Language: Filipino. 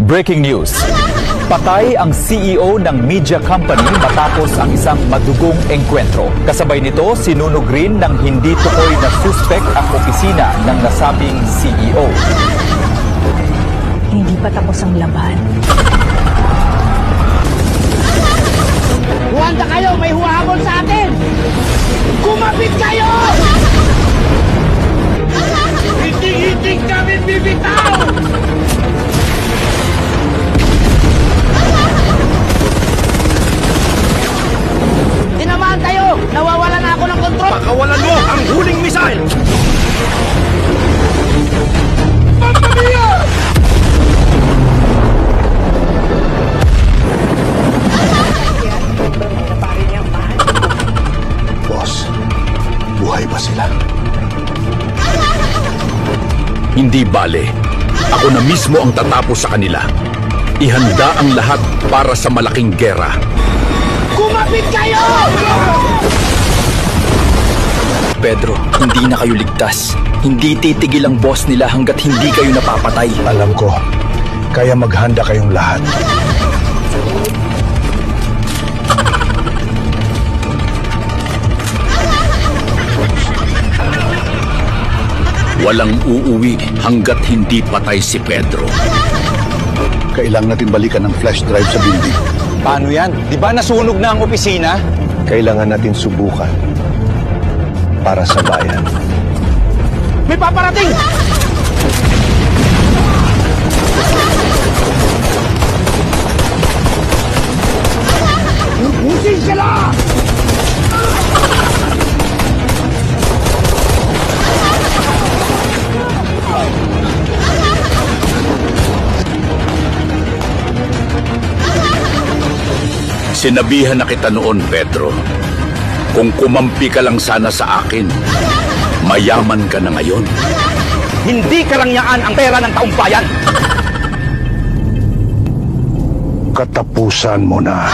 Breaking news. Patay ang CEO ng media company matapos ang isang madugong engkwentro. Kasabay nito, sinunog rin ng hindi tukoy na suspect ang opisina ng nasabing CEO. Hindi pa tapos ang laban. Huwanda kayo! May huhabol sa atin! Kumapit kayo! Hiting-hiting kami bibitaw! Tinamaan tayo! Nawawalan na ako ng kontrol! Pakawalan mo ang huling missile! Mamma mia! Boss, buhay ba sila? Hindi bale. Ako na mismo ang tatapos sa kanila. Ihanda ang lahat para sa malaking gera. Kumapit kayo! Pedro, hindi na kayo ligtas. Hindi titigil ang boss nila hanggat hindi kayo napapatay. Alam ko, kaya maghanda kayong lahat. Walang uuwi hanggat hindi patay si Pedro. Kailangan natin balikan ang flash drive sa building. Paano yan? Di ba nasunog na ang opisina? Kailangan natin subukan para sa bayan. May paparating! Ubusin sila! Sinabihan na kita noon, Pedro. Kung kumampi ka lang sana sa akin, mayaman ka na ngayon. Hindi karangyaan ang pera ng taong bayan. Katapusan mo na.